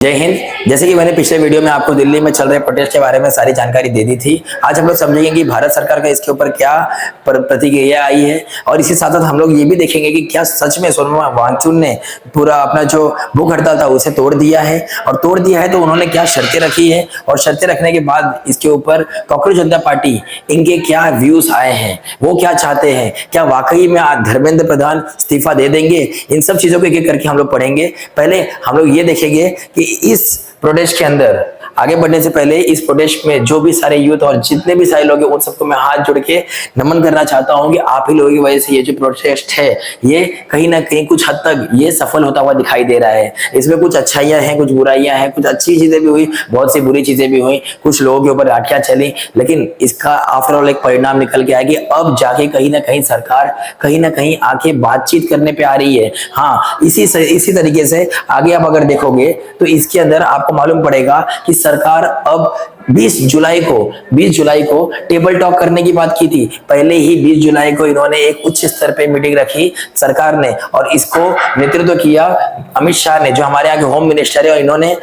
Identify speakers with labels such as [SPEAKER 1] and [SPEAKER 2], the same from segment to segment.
[SPEAKER 1] जय हिंद। जैसे कि मैंने पिछले वीडियो में आपको दिल्ली में चल रहे प्रोटेस्ट के बारे में सारी जानकारी दे दी थी। आज हम लोग समझेंगे कि भारत सरकार का इसके ऊपर क्या प्रतिक्रिया आई है और इसी साथ साथ हम लोग ये भी देखेंगे कि क्या सच में सोनम वांगचुक ने पूरा अपना जो भूख हड़ताल था उसे तोड़ दिया है, और तोड़ दिया है तो उन्होंने क्या शर्तें रखी है और शर्तें रखने के बाद इसके ऊपर कॉकरोच जनता पार्टी इनके क्या व्यूज आए हैं, वो क्या चाहते हैं, क्या वाकई में धर्मेंद्र प्रधान इस्तीफा दे देंगे, इन सब चीजों को एक एक करके हम लोग पढ़ेंगे। पहले हम लोग ये देखेंगे कि इस प्रोटेस्ट के अंदर आगे बढ़ने से पहले इस प्रोटेस्ट में जो भी सारे यूथ और जितने भी सारे लोग हैं उन सबको मैं हाथ जोड़ के नमन करना चाहता हूं कि आप ही लोगों की वजह से ये जो प्रोटेस्ट है ये कहीं ना कहीं कुछ हद तक ये सफल होता हुआ दिखाई दे रहा है। इसमें कुछ अच्छाइयां हैं, कुछ बुराइयां हैं, कुछ अच्छी चीजें भी हुई, बहुत सी बुरी चीजें भी हुई, कुछ लोगों के ऊपर लाठियां चली, लेकिन इसका आफ्टरऑल एक परिणाम निकल के आया कि अब जाके कहीं ना कहीं सरकार कहीं ना कहीं आके बातचीत करने पे आ रही है। हाँ, इसी तरीके से आगे आप अगर देखोगे तो इसके अंदर आपको मालूम पड़ेगा कि सरकार अब 20 जुलाई को टेबल टॉक करने की बात की थी। पहले ही 20 जुलाई को इन्होंने एक उच्च स्तर पे मीटिंग रखी सरकार ने, और इसको नेतृत्व किया अमित शाह ने जो हमारे यहाँ के होम मिनिस्टर है, और इन्होंने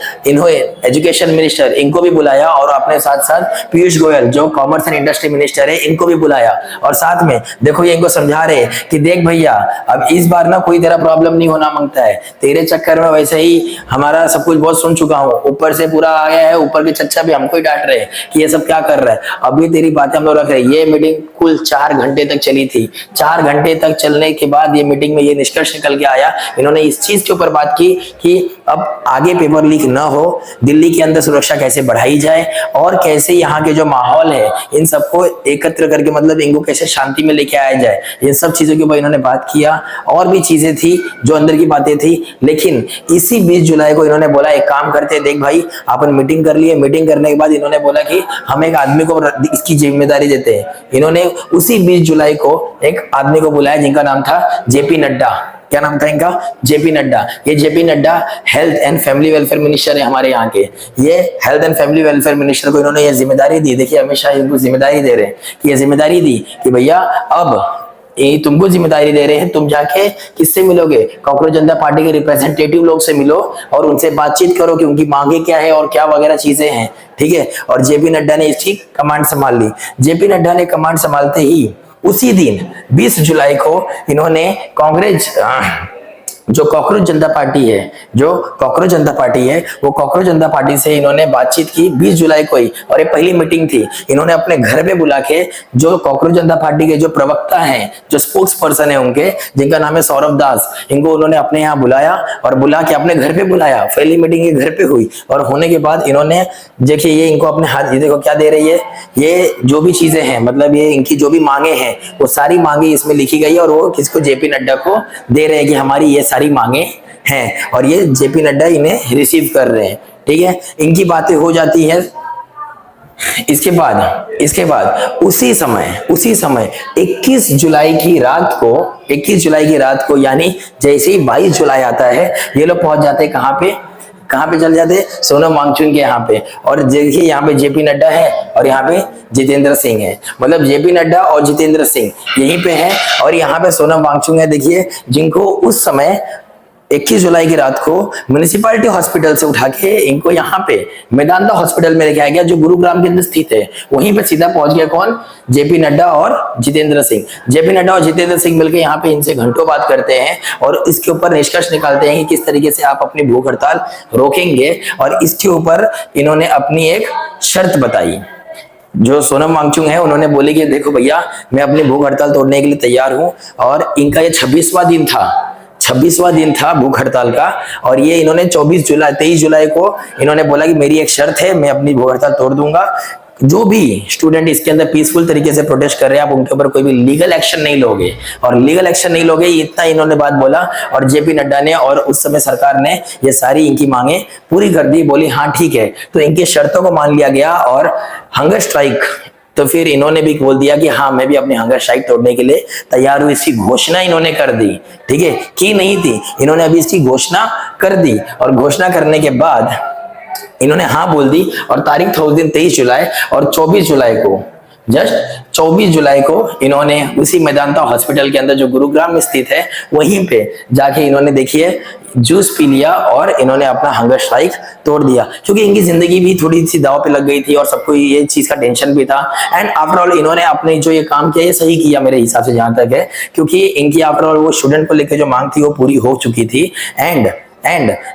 [SPEAKER 1] एजुकेशन मिनिस्टर इनको भी बुलाया, और अपने साथ साथ पीयूष गोयल जो कॉमर्स एंड इंडस्ट्री मिनिस्टर है इनको भी बुलाया। और साथ में देखो ये इनको समझा रहे कि देख भैया, अब इस बार ना कोई तेरा प्रॉब्लम नहीं होना मांगता है, तेरे चक्कर में वैसे ही हमारा सब कुछ बहुत सुन चुका हूँ, ऊपर से पूरा आ गया है, ऊपर के चच्चा भी हमको ही डांट रहे हैं कि ये सब क्या कर रहा है। अभी तेरी बातें हम लोग रख रहे हैं। ये मीटिंग कुल 4 घंटे तक चली थी। 4 घंटे तक चलने के बाद ये मीटिंग में ये निष्कर्ष निकल के आया, इन्होंने इस चीज के ऊपर बात की कि अब आगे पेपर लीक न हो, दिल्ली के अंदर सुरक्षा कैसे बढ़ाई जाए और कैसे यहाँ के जो माहौल है इन सबको एकत्र करके मतलब इनको कैसे शांति में लेके आया जाए, इन सब चीजों के ऊपर इन्होंने बात किया। और भी चीजें थी जो अंदर की बातें थी, लेकिन इसी 20 जुलाई को इन्होंने बोला एक काम करते, देख भाई अपन मीटिंग कर लिए, मीटिंग करने के बाद इन्होंने बोला कि हम एक आदमी को इसकी जिम्मेदारी देते हैं। इन्होंने उसी 20 जुलाई को एक आदमी को बुलाया जिनका नाम था जेपी नड्डा। क्या नाम था इनका? जेपी नड्डा। ये JP Nadda health and family welfare minister है हमारे यहाँ के। ये health and family welfare minister को इन्होंने ये जिम्मेदारी दी। देखिए अमित शाह इनको जिम्मेदारी दे रहे हैं कि ये जिम्मेदारी दी कि भैया अब ये तुमको जिम्मेदारी दे रहे हैं, तुम जाके किससे मिलोगे? कॉकरोच जनता पार्टी के रिप्रेजेंटेटिव लोग से मिलो और उनसे बातचीत करो कि उनकी मांगे क्या है और क्या वगैरह चीजें हैं, ठीक है। और जेपी नड्डा ने इसकी कमांड संभाल ली। जेपी नड्डा ने कमांड संभालते ही उसी दिन 20 जुलाई को इन्होंने कांग्रेस जो कॉकरोच जनता पार्टी है वो कॉकरोच जनता पार्टी से इन्होंने बातचीत की 20 जुलाई को ही, और ये पहली मीटिंग थी। इन्होंने अपने घर पे बुला के जो कॉकरोच जनता पार्टी के जो प्रवक्ता हैं, जो स्पोक्स पर्सन है उनके, जिनका नाम है सौरभ दास, इनको उन्होंने अपने यहाँ बुलाया और बुला के अपने घर पे बुलाया। पहली मीटिंग ये घर पे हुई, और होने के बाद इन्होंने देखिए ये इनको अपने हाथ, ये देखो क्या दे रही है, ये जो भी चीजें हैं मतलब ये इनकी जो भी मांगे हैं वो सारी मांगे इसमें लिखी गई है, और वो किसको? जेपी नड्डा को दे रहे हैं कि हमारी ये सारी मांगे हैं, और ये जेपी नड्डा इन्हें रिसीव कर रहे हैं, ठीक है। इनकी बातें हो जाती है। इसके बाद उसी समय 21 जुलाई की रात को यानी जैसे ही 22 जुलाई आता है, ये लोग पहुंच जाते हैं कहाँ पे चल जाते? सोनम वांगचुक के यहाँ पे। और देखिए यहाँ पे जेपी नड्डा है और यहाँ पे जितेंद्र सिंह है, मतलब जेपी नड्डा और जितेंद्र सिंह यहीं पे है, और यहाँ पे सोनम वांगचुक है। देखिए जिनको उस समय 21 जुलाई की रात को म्युनिसिपैलिटी हॉस्पिटल से उठा के इनको यहाँ पे मेदांता हॉस्पिटल में लेके आया गया जो गुरुग्राम के अंदर स्थित है। वहीं पे सीधा पहुंच गया कौन? जेपी नड्डा और जितेंद्र सिंह। जेपी नड्डा और जितेंद्र सिंह मिलकर यहाँ पे इनसे घंटों बात करते हैं और इसके ऊपर निष्कर्ष निकालते हैं कि किस तरीके से आप अपनी भूख हड़ताल रोकेंगे। और इसके ऊपर इन्होंने अपनी एक शर्त बताई। जो सोनम वांगचुक है उन्होंने बोले कि देखो भैया, मैं अपनी भूख हड़ताल तोड़ने के लिए तैयार हूँ, और इनका ये 26वां दिन था भूख हड़ताल का। और ये इन्होंने 23 जुलाई को इन्होंने बोला कि मेरी एक शर्त है, मैं अपनी भूख हड़ताल तोड़ दूंगा। जो भी स्टूडेंट इसके अंदर पीसफुल तरीके से प्रोटेस्ट कर रहे हैं, आप उनके ऊपर कोई भी लीगल एक्शन नहीं लोगे, और लीगल एक्शन नहीं लोगे, इतना इन्होंने बात बोला। और जेपी नड्डा ने और उस समय सरकार ने ये सारी इनकी मांगे पूरी कर दी। बोली हाँ ठीक है, तो इनकी शर्तों को मान लिया गया। और हंगर स्ट्राइक, तो फिर इन्होंने भी बोल दिया कि हाँ मैं भी अपनी हंगर स्ट्राइक तोड़ने के लिए तैयार हूं। इसकी घोषणा इन्होंने कर दी, ठीक है, की नहीं थी, इन्होंने अभी इसकी घोषणा कर दी। और घोषणा करने के बाद इन्होंने हाँ बोल दी, और तारीख था उस दिन 23 जुलाई, और 24 जुलाई को जस्ट 24 जुलाई को इन्होंने उसी मेदांता हॉस्पिटल के अंदर जो गुरुग्राम में स्थित है वहीं पे जाके इन्होंने देखिए जूस पी लिया और इन्होंने अपना हंगर स्ट्राइक तोड़ दिया, क्योंकि इनकी जिंदगी भी थोड़ी सी दांव पे लग गई थी और सबको ये चीज का टेंशन भी था। एंड आफ्टर ऑल इन्होंने अपने जो ये काम किया ये सही किया मेरे हिसाब से जहां तक है, क्योंकि इनकी आफ्टर ऑल वो स्टूडेंट को लेकर जो मांग थी वो पूरी हो चुकी थी। एंड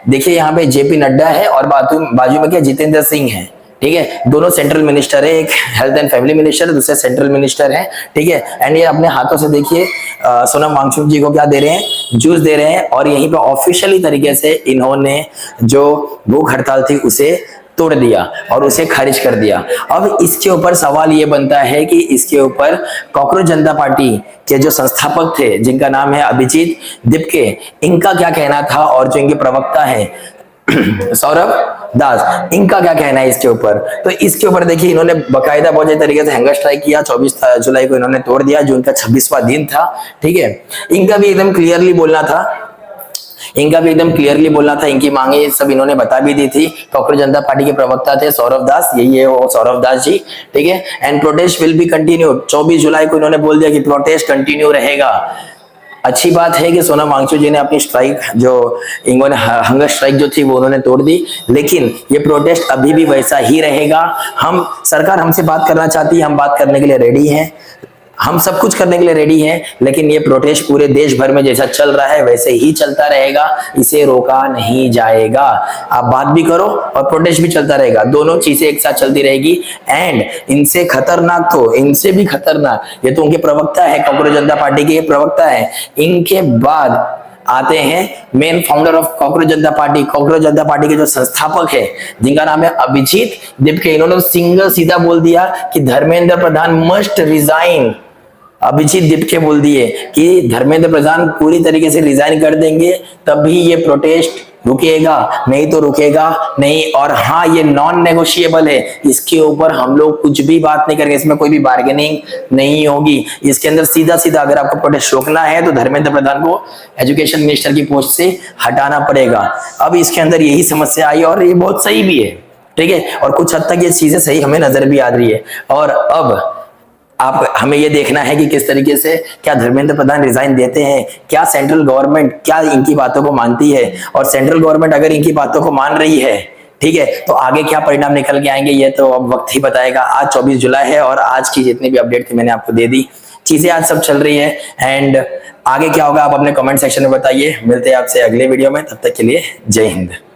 [SPEAKER 1] देखिए यहाँ पे जेपी नड्डा है और बाजू में क्या जितेंद्र सिंह है, ठीक है। दोनों सेंट्रल मिनिस्टर है, एक हेल्थ एंड फैमिली मिनिस्टर है, दूसरे सेंट्रल मिनिस्टर है, ठीक है। एंड ये अपने हाथों से देखिए सोनम वांगचुक जी को क्या दे रहे हैं, जूस दे रहे हैं। और यहीं पे ऑफिशियली तरीके से इन्होंने जो भूख हड़ताल थी उसे तोड़ दिया और उसे खारिज कर दिया। अब इसके ऊपर सवाल ये बनता है कि इसके ऊपर कॉकरोच जनता पार्टी के जो संस्थापक थे जिनका नाम है अभिजीत दिपके, इनका क्या कहना था, और जो इनके प्रवक्ता है सौरभ दास, इनका क्या कहना है इसके ऊपर। तो इसके ऊपर देखिए इन्होंने बकायदा बहुत अच्छे तरीके से हंगर स्ट्राइक किया। 24 जुलाई को इन्होंने तोड़ दिया, जो इनका 26वां दिन था, ठीक है। इनका भी एकदम क्लियरली बोलना था, इनकी मांगे सब इन्होंने बता भी दी थी। कॉकरोच जनता पार्टी के प्रवक्ता थे सौरभ दास, यही है वो सौरभ दास जी, ठीक है। And protest will be continue, 24 जुलाई को इन्होंने बोल दिया कि प्रोटेस्ट कंटिन्यू रहेगा। अच्छी बात है कि सोनम वांगचुक जी ने अपनी स्ट्राइक जो इन्होंने हंगर स्ट्राइक जो थी वो उन्होंने तोड़ दी, लेकिन ये प्रोटेस्ट अभी भी वैसा ही रहेगा। हम सरकार हमसे बात करना चाहती है, हम बात करने के लिए रेडी हैं, हम सब कुछ करने के लिए रेडी हैं, लेकिन ये प्रोटेस्ट पूरे देश भर में जैसा चल रहा है वैसे ही चलता रहेगा, इसे रोका नहीं जाएगा। आप बात भी करो और प्रोटेस्ट भी चलता रहेगा, दोनों चीजें एक साथ चलती रहेगी। एंड इनसे खतरनाक तो इनसे भी खतरनाक ये तो उनके प्रवक्ता है, कॉकरोच जनता पार्टी के प्रवक्ता है। इनके बाद आते हैं main founder of cockroach Janata party के जो संस्थापक है जिनका नाम है अभिजीत दिपके। इन्होंने सिंगल सीधा बोल दिया कि धर्मेंद्र प्रधान मस्ट रिजाइन। अभिजीत दिपके बोल दिए कि धर्मेंद्र प्रधान पूरी तरीके से रिजाइन कर देंगे तभी ये प्रोटेस्ट रुकेगा, नहीं तो रुकेगा नहीं। और हाँ, ये नॉन नेगोशिएबल है, इसके ऊपर हम लोग कुछ भी बात नहीं करेंगे, इसमें कोई भी बार्गेनिंग नहीं होगी। इसके अंदर सीधा सीधा अगर आपको प्रोटेस्ट रोकना है तो धर्मेंद्र प्रधान को एजुकेशन मिनिस्टर की पोस्ट से हटाना पड़ेगा। अब इसके अंदर यही समस्या आई और ये बहुत सही भी है, ठीक है। और कुछ हद तक ये चीजें सही हमें नजर भी आ रही है। और अब आप हमें ये देखना है कि किस तरीके से क्या धर्मेंद्र प्रधान रिजाइन देते हैं, क्या सेंट्रल गवर्नमेंट क्या इनकी बातों को मानती है, और सेंट्रल गवर्नमेंट अगर इनकी बातों को मान रही है, ठीक है, तो आगे क्या परिणाम निकल के आएंगे ये तो अब वक्त ही बताएगा। आज 24 जुलाई है और आज की जितनी भी अपडेट थी मैंने आपको दे दी, चीजें आज सब चल रही है। एंड आगे क्या होगा आप अपने कमेंट सेक्शन में बताइए। मिलते हैं आपसे अगले वीडियो में, तब तक के लिए जय हिंद।